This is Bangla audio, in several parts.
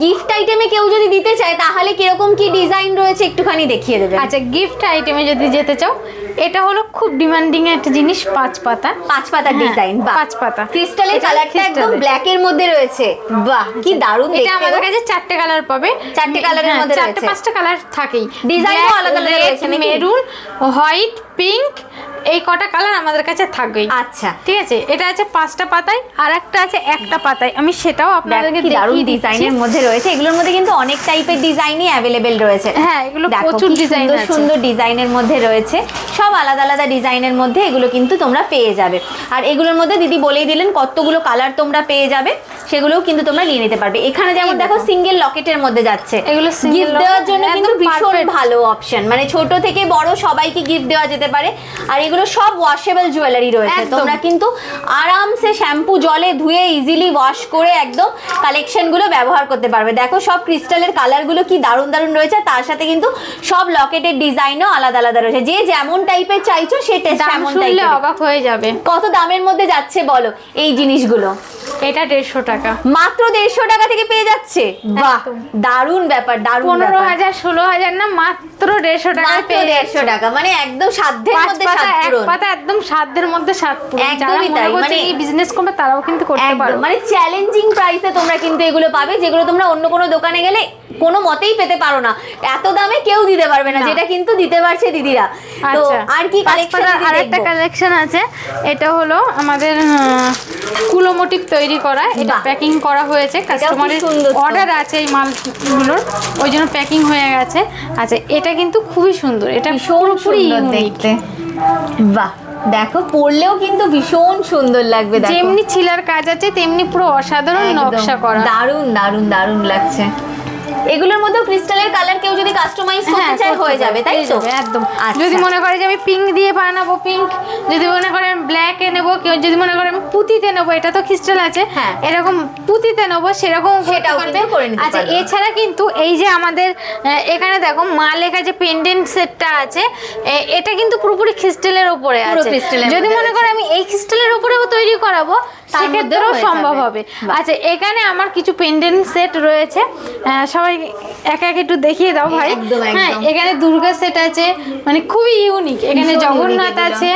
গিফট আইটেমে কেউ যদি দিতে চায় তাহলে কিরকম কি ডিজাইন রয়েছে একটুখানি দেখিয়ে দেবে। আচ্ছা, গিফট আইটেমে যদি যেতে চাও, এটা হলো খুব ডিমান্ডিং একটা জিনিস, 5 পাতা। 5 পাতার ডিজাইন, বাহ 5 পাতা ক্রিস্টালের কালারটা একদম ব্ল্যাক এর মধ্যে রয়েছে, বাহ কি দারুণ দেখতে। এটা আমাদের কাছে 4টে কালার পাবে, 4টে কালারের মধ্যে রয়েছে, 4-5টা কালার থাকেই, ডিজাইনও আলাদা আলাদা রয়েছে নাকি? মেরুন, হোয়াইট, পিঙ্ক, এই কটা কালার আমাদের কাছে থাকবেই। আচ্ছা ঠিক আছে, এটা আছে 5টা পাতায়, আর একটা আছে একটা পাতায়। আমি সেটাও আপনাদেরকে দারুণ দেখিয়ে ডিজাইনের মধ্যে রয়েছে। এগুলোর মধ্যে কিন্তু অনেক টাইপের ডিজাইনই অ্যাভেলেবেল রয়েছে। হ্যাঁ, এগুলো প্রচুর ডিজাইন আছে, সুন্দর ডিজাইনের মধ্যে রয়েছে, সব আলাদা আলাদা ডিজাইনের মধ্যে এগুলো কিন্তু তোমরা পেয়ে যাবে। আর এগুলোর মধ্যে দিদি বলেই দিলেন কতগুলো কালার তোমরা পেয়ে যাবে, সেগুলোও কিন্তু তোমরা নিয়ে নিতে পারবে। এখানে যেমন দেখো সিঙ্গেল লকেটের মধ্যে যাচ্ছে, এগুলো গিফট দেওয়ার জন্য কিন্তু ভীষণ ভালো অপশন, মানে ছোট থেকে বড় সবাইকে গিফট দেওয়া যেতে পারে। আর এগুলো সব ওয়াশেবল জুয়েলারি রয়েছে, তোমরা কিন্তু আরামসে শ্যাম্পু জলে ধুয়ে ইজিলি ওয়াশ করে একদম কালেকশনগুলো ব্যবহার করতে পারবে। দেখো সব ক্রিস্টালের কালারগুলো কি দারুণ দারুণ রয়েছে, তার সাথে কিন্তু সব লকেটের ডিজাইনও আলাদা আলাদা রয়েছে। যে যেমন টাইপের চাইছো সে তেমন টাইপের। অবাক হয়ে যাবে কত দামের মধ্যে যাচ্ছে বলো এই জিনিসগুলো? এটা 150 টাকা, মাত্র 150 টাকা থেকে পেয়ে যাচ্ছে, বাহ দারুণ ব্যাপার, দারুণ 15,000 16,000 না, মাত্র 150 টাকা, মাত্র 150 টাকা, মানে একদম সাধ্যের মধ্যে সাধ্য পূরণ। এক পাতা একদম সাধ্যের মধ্যে সাধ্য পূরণ। একদমই তাই, মানে এই বিজনেস করবে তারাও কিন্তু করতে পারো, মানে চ্যালেঞ্জিং প্রাইসে তোমরা কিন্তু এগুলো পাবে, যেগুলো তোমরা অন্য কোনো দোকানে গেলে কোনো মতেই পেতে পারো না, এত দামে কেউ দিতে পারবে না, যেটা কিন্তু দিতে পারছে দিদিরা। তো আর কি কালেকশন? আরেকটা কালেকশন আছে, এটা হলো আমাদের কুলো মোটিভ তৈরি করা, এটা প্যাকিং করা হয়েছে, কাস্টমারের অর্ডার আছে এই মালগুলোর, ওই জন্য প্যাকিং হয়ে গেছে। আচ্ছা, এটা কিন্তু খুবই সুন্দর, এটা ভীষণ সুন্দর দেখতে, বাহ দেখো পরলেও কিন্তু ভীষণ সুন্দর লাগবে। দেখো যেমনি ছিলার কাজ আছে তেমনি পুরো অসাধারণ নকশা করা, দারুণ দারুণ দারুণ লাগছে। এগুলোর মধ্যে ক্রিস্টালের কালার কেউ যদি কাস্টমাইজ করতে চায় হয়ে যাবে, তাই তো? একদম। যদি মনে করে যে আমি পিঙ্ক দিয়ে বানাবো পিঙ্ক, যদি মনে করেন ব্ল্যাক এ নেবো, কেউ যদি মনে করে আমি পুঁতিতে নেবো, এটা তো ক্রিস্টাল আছে, এরকম পুঁতিতে নেবো, সেরকম সেটাও কিন্তু করে নিতে পারবে। আচ্ছা, এছাড়া কিন্তু এই যে আমাদের এখানে দেখো মা লেখা যে পেন্ডেন্ট সেটটা আছে, এটা কিন্তু পুরোপুরি ক্রিস্টালের উপরে আছে। যদি মনে করে আমি এই ক্রিস্টালের উপরেও তৈরি করাবো, সেক্ষেত্রেও সম্ভব হবে। আচ্ছা, এখানে আমার কিছু পেন্ডেন্ট সেট রয়েছে, সবাই এক এক একটু দেখিয়ে দাও ভাই। হ্যাঁ, এখানে দুর্গা সেট আছে, মানে খুবই ইউনিক। এখানে জগন্নাথ আছে,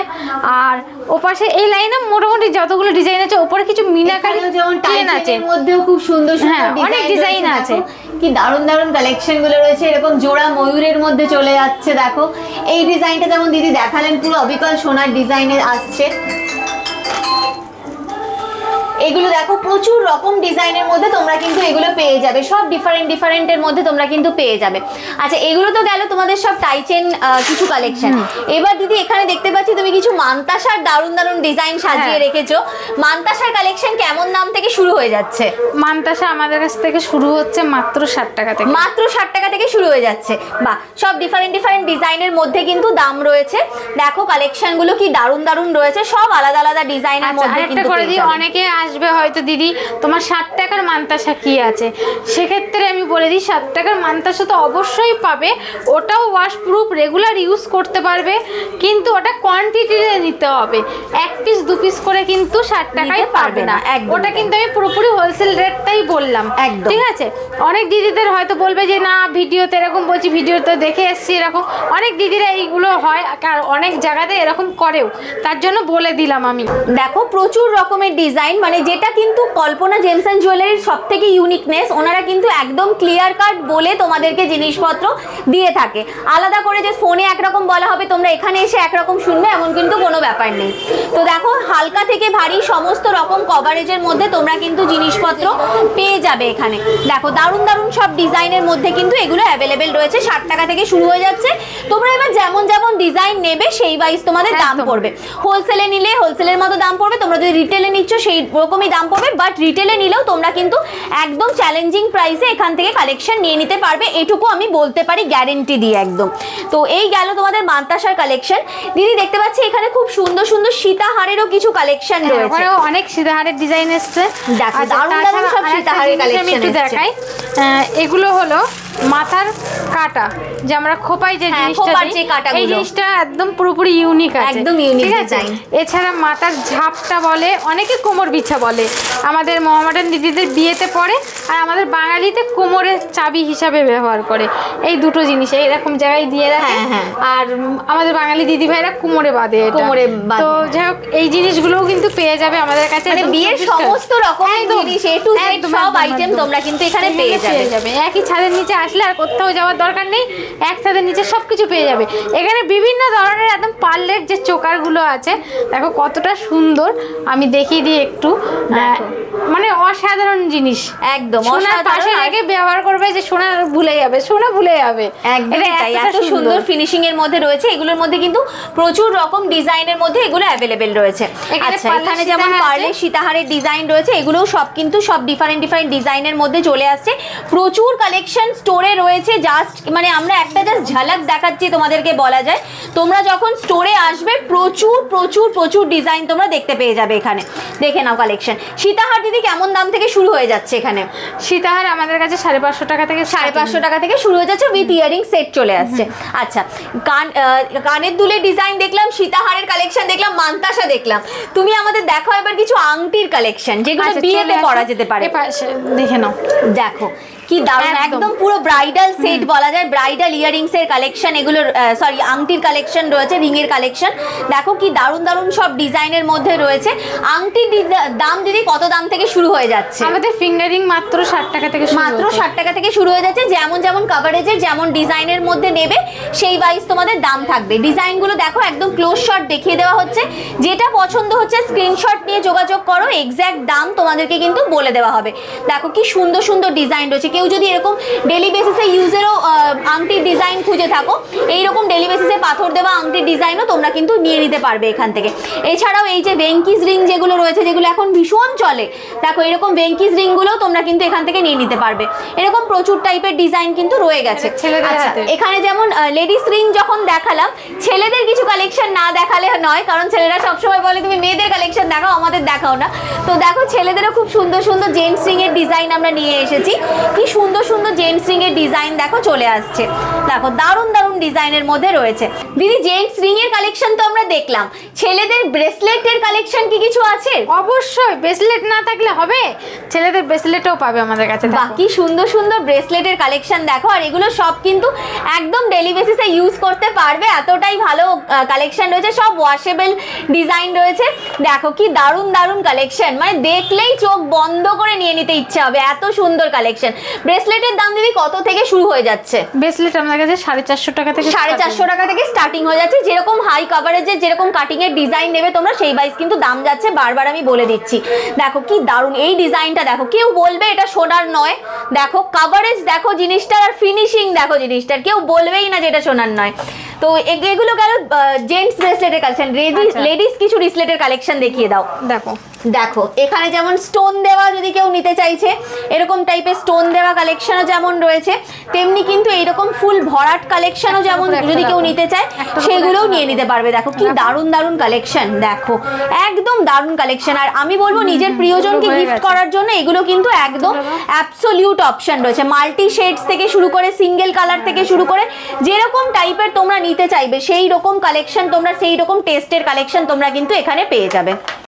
আর ওপাশে এই লাইনে মোটামুটি যতগুলো ডিজাইন আছে, ওপরে কিছু মিনাকারি যেমন চেন আছে, এর মধ্যেও খুব সুন্দর সুন্দর অনেক ডিজাইন আছে, কি দারুণ দারুণ কালেকশন গুলো রয়েছে। এরকম জোড়া ময়ূরের মধ্যে চলে যাচ্ছে, দেখো এই ডিজাইনটা যেমন দিদি দেখালেন পুরো অবিকল সোনার ডিজাইনের আসছে। এগুলো দেখো প্রচুর রকম ডিজাইনের মধ্যে তোমরা কিন্তু এগুলো পেয়ে যাবে, সব ডিফারেন্টের মধ্যে তোমরা কিন্তু পেয়ে যাবে। আচ্ছা, এগুলো তো গেল তোমাদের সব টাইচেন কিছু কালেকশন। এবার দিদি এখানে দেখতে পাচ্ছি তুমি কিছু মান্তাসার দারুণ দারুণ ডিজাইন সাজিয়ে রেখেছো। মান্তাসার কালেকশন কেমন দাম থেকে শুরু হয়ে যাচ্ছে? মান্তাসা আমাদের কাছ থেকে শুরু হচ্ছে মাত্র 60 টাকা থেকে, মাত্র 60 টাকা থেকে শুরু হয়ে যাচ্ছে। বাহ, সব ডিফারেন্ট ডিজাইনের মধ্যে কিন্তু দাম রয়েছে। দেখো কালেকশন গুলো কি দারুণ দারুণ রয়েছে, সব আলাদা আলাদা ডিজাইনের মধ্যে কিন্তু করে দিই। অনেকে আসবে হয়তো, দিদি তোমার 60 টাকার মান্তাসা কি আছে, সেক্ষেত্রে আমি বলে দিই 60 টাকার মান্তাসা তো অবশ্যই পাবে, ওটাও ওয়াশপ্রুফ, রেগুলার ইউজ করতে পারবে, কিন্তু ওটা কোয়ান্টিটিতে নিতে হবে, 1 পিস 2 পিস করে কিন্তু 60 টাকায় পারবে না। ওটা কিন্তু আমি পুরোপুরি হোলসেল রেটটাই বললাম, ঠিক আছে? অনেক দিদিদের হয়তো বলবে যে না ভিডিওতে এরকম বলছি, ভিডিওতে দেখে এসছি এরকম, অনেক দিদিরা এইগুলো হয়, আর অনেক জায়গাতে এরকম করেও, তার জন্য বলে দিলাম আমি। দেখো প্রচুর রকমের ডিজাইন, মানে যেটা কিন্তু কল্পনা জেমস এন্ড জুয়েলারির সব থেকে ইউনিকনেস, ওনারা কিন্তু একদম ক্লিয়ার কাট বলে তোমাদেরকে জিনিসপত্র দিয়ে থাকে। আলাদা করে যে ফোনে একরকম বলা হবে তোমরা এখানে এসে একরকম শুনবে এমন কিন্তু কোনো ব্যাপার নেই। তো দেখো হালকা থেকে ভারী সমস্ত রকম কভারেজের মধ্যে তোমরা কিন্তু জিনিসপত্র পেয়ে যাবে এখানে। দেখো দারুণ দারুণ সব ডিজাইনের মধ্যে কিন্তু এগুলো অ্যাভেলেবেল রয়েছে, 60 টাকা থেকে শুরু হয়ে যাচ্ছে। তোমরা এবার যেমন যেমন ডিজাইন নেবে সেই ওয়াইজ তোমাদের দাম পড়বে। হোলসেলে নিলে হোলসেলের মতো দাম পড়বে, তোমরা যদি রিটেলে নিচ্ছ সেই রকমই দাম পড়বে, বাট রিটেলে নিলেও তোমরা কিন্তু একদম চ্যালেঞ্জিং প্রাইসে এখান থেকে কালেকশন নিয়ে নিতে পারবে, এটুকু আমি বলতে পারি গ্যারেন্টি দিয়ে একদম। তো এই গেল তোমাদের মান্তাসার কালেকশন। দিদি দেখতে পাচ্ছি এখানে খুব সুন্দর সুন্দর সীতাহারেরও কিছু কালেকশন রয়েছে, অনেক সীতাহারের ডিজাইন এসছে। দারুণ দারুণ সব সীতাহারের কালেকশন একটু দেখাই, এগুলো হলো মাথার কাটা যে আমরা খোপাই যে হ্যাঁ, জিনিসটা খোপার দিই, যে কাটাগুলো। এই জিনিসটা একদম পুরোপুরি ইউনিক আছে, একদম unique ঠিক আছে? design। এছাড়া মাথার ঝাপটা বলে, অনেকে কোমর বিছা বলে, আমাদের মহামাডান দিদিদের বিয়েতে পড়ে, আর আমাদের বাঙালিতে কোমরের চাবি হিসাবে ব্যবহার করে। এই দুটো জিনিস এইরকম জায়গায় দিয়ে রাখে। হ্যাঁ, হ্যাঁ। আর আমাদের বাঙালি দিদি ভাইরা কোমরে বাঁধে এটা। কোমরে বাঁধে। তো যাই হোক, এই জিনিসগুলোও কিন্তু পেয়ে যাবে আমাদের কাছে। মানে একদম বিয়ের 24 সমস্ত রকমের একদম, জিনিস এ টু জেড একদম, সব একদম, আইটেম একদম। তোমরা কিন্তু এখানে এখানে পেয়ে যাবে। একই ছাদের নিচে আসলে আর কোথাও যাওয়ার দরকার নেই, এক ছাদের নিচে সবকিছু পেয়ে যাবে। এখানে বিভিন্ন ধরনের একদম পার্লের যে চোকারগুলো আছে, দেখো কতটা সুন্দর, আমি দেখিয়ে দিই একটু। দেখো। মানে অসাধারণ জিনিস, একদম সোনার পাশে অসাধারণ। রেখে ব্যবহার করবে, যে সোনা ভুলে যাবে, সোনা ভুলে যাবে। একদমই এটা তাই, এতটা এত সুন্দর ফিনিশিং এর মধ্যে রয়েছে। এগুলোর মধ্যে কিন্তু প্রচুর রকম ডিজাইনের মধ্যে এগুলো অ্যাভেলেবেল রয়েছে। এখানে আচ্ছা, পার্লের এখানে যেমন সীতাহার পার্লের আছে। সীতাহারের ডিজাইন রয়েছে, এগুলোও সব কিন্তু সব ডিফারেন্ট ডিফারেন্ট ডিজাইনের মধ্যে চলে আসছে। প্রচুর কালেকশন স্টোরে রয়েছে, জাস্ট মানে আমরা একটা জাস্ট ঝলক দেখাচ্ছি তোমাদেরকে বলা যায়। তোমরা যখন স্টোরে আসবে প্রচুর প্রচুর প্রচুর ডিজাইন তোমরা দেখতে পেয়ে যাবে এখানে। দেখে নাও কালেকশন। সীতাহার দিদি কেমন দাম থেকে শুরু হয়ে যাচ্ছে এখানে? সীতাহার আমাদের কাছে 550 টাকা থেকে 550 টাকা থেকে শুরু হয়ে যাচ্ছে, উইথ ইয়ারিং সেট চলে আসছে। আচ্ছা, কানের দুলের ডিজাইন দেখলাম, সীতাহারের কালেকশন দেখলাম, মান্তাসা দেখলাম। তুমি আমাদের দেখো এবার কিছু আংটির কালেকশন যেগুলো আচ্ছা, বিয়েতে চলে আসো। পরা যেতে পারে। এ পাশে দেখে নাও। দেখো কি দারুণ, একদম। একদম পুরো ব্রাইডাল সেট বলা যায়। ব্রাইডাল ইয়ারিংস এর কালেকশন এগুলো, সরি আংটির কালেকশন রয়েছে, রিং এর কালেকশন। দেখো কি দারুণ দারুণ সব ডিজাইনের মধ্যে রয়েছে। আংটির দাম দিদি কত দাম থেকে শুরু হয়ে যাচ্ছে? আমাদের ফিঙ্গারিং মাত্র 60 টাকা থেকে শুরু মাত্র হচ্ছে। 60 টাকা থেকে শুরু হয়ে যাচ্ছে। যেমন যেমন কাভারেজের যেমন ডিজাইনের মধ্যে নেবে সেই ওয়াইজ তোমাদের দাম থাকবে। ডিজাইনগুলো দেখো একদম ক্লোজ শট দেখিয়ে দেওয়া হচ্ছে। যেটা পছন্দ হচ্ছে স্ক্রিনশট নিয়ে যোগাযোগ করো, এক্স্যাক্ট দাম তোমাদেরকে কিন্তু বলে দেওয়া হবে। দেখো কি সুন্দর সুন্দর ডিজাইন রয়েছে। কেউ যদি এরকম ডেলি বেসিসে ইউজেরও আংটির ডিজাইন খুঁজে থাকো, এইরকম ডেলি বেসিসে পাথর দেওয়া আংটির ডিজাইনও তোমরা কিন্তু নিয়ে নিতে পারবে এখান থেকে। এছাড়াও এই যে ভেঙ্কিস রিং যেগুলো রয়েছে, যেগুলো এখন ভীষণ চলে, দেখো এরকম ভেঙ্কিস রিংগুলো তোমরা কিন্তু এখান থেকে নিয়ে নিতে পারবে। এরকম প্রচুর টাইপের ডিজাইন কিন্তু রয়ে গেছে। ছেলেদের আচ্ছা, হাতে। এখানে যেমন লেডিস রিং যখন দেখালাম, ছেলেদের কিছু কালেকশন না দেখালে নয়, কারণ ছেলেরা সবসময় বলে তুমি মেয়েদের কালেকশন দেখাও, আমাদের দেখাও না। তো দেখো ছেলেদেরও খুব সুন্দর সুন্দর জেন্টস রিং এর ডিজাইন আমরা নিয়ে এসেছি। কি সুন্দর সুন্দর জেন্টস রিং এর ডিজাইন দেখো চলে আসছে। দেখো দারুণ দারুণ ডিজাইনের মধ্যে রয়েছে। দিদি জেন্টস রিং এর কালেকশন তো আমরা দেখলাম, ছেলেদের ব্রেসলেটের কালেকশন কি কিছু আছে? অবশ্যই, ব্রেসলেট না থাকলে হবে, ছেলেদের ব্রেসলেটও পাবে আমাদের কাছে। দেখো। বাকি সুন্দর সুন্দর ব্রেসলেটের কালেকশন দেখো, আর এগুলো সব কিন্তু একদম ডেলি বেসিসে ইউজ করতে পারবে, এতটাই ভালো কালেকশন রয়েছে। সব ওয়াশেবল ডিজাইন রয়েছে। দেখো কি দারুণ দারুণ কালেকশন, মানে দেখলেই চোখ বন্ধ করে নিয়ে নিতে ইচ্ছে হবে, এত সুন্দর কালেকশন। ব্রেসলেটের দাম দিদি কত থেকে শুরু হয়ে যাচ্ছে? ব্রেসলেট আমাদের কাছে 450 টাকা থেকে 450 টাকা থেকে স্টার্টিং হয়ে যাচ্ছে। যেরকম হাই কাভারেজের যেরকম কাটিং এর ডিজাইন নেবে তোমরা সেই ওয়াইজ কিন্তু দাম যাচ্ছে, বারবার আমি বলে দিচ্ছি। দেখো কি দারুণ এই ডিজাইনটা, দেখো কেউ বলবে এটা সোনার নয়। দেখো কাভারেজ দেখো জিনিসটার, আর ফিনিশিং দেখো জিনিসটার, কেউ বলবেই না যে এটা সোনার নয়। তো এগুলো গেল জেন্টস ব্রেসলেটের কালেকশন। লেডিস কিছু ব্রেসলেটের কালেকশন দেখিয়ে দাও। দেখো দেখো এখানে যেমন স্টোন দেওয়া যদি কেউ নিতে চাইছে, এরকম টাইপের স্টোন দেওয়া কালেকশনও যেমন রয়েছে, তেমনি কিন্তু এইরকম ফুল ভরাট কালেকশনও যেমন যদি কেউ নিতে চায় সেগুলোও নিয়ে নিতে পারবে। দেখো কি দারুণ দারুণ কালেকশন, দেখো একদম দারুণ কালেকশন। আর আমি বলবো নিজের প্রিয়জনকে গিফট করার জন্য এগুলো কিন্তু একদম অ্যাবসলিউট অপশন রয়েছে। মাল্টি শেডস থেকে শুরু করে সিঙ্গেল কালার থেকে শুরু করে যেরকম টাইপের তোমরা নিতে চাইবে সেই রকম কালেকশন তোমরা, সেই রকম টেস্টের কালেকশন তোমরা কিন্তু এখানে পেয়ে যাবে।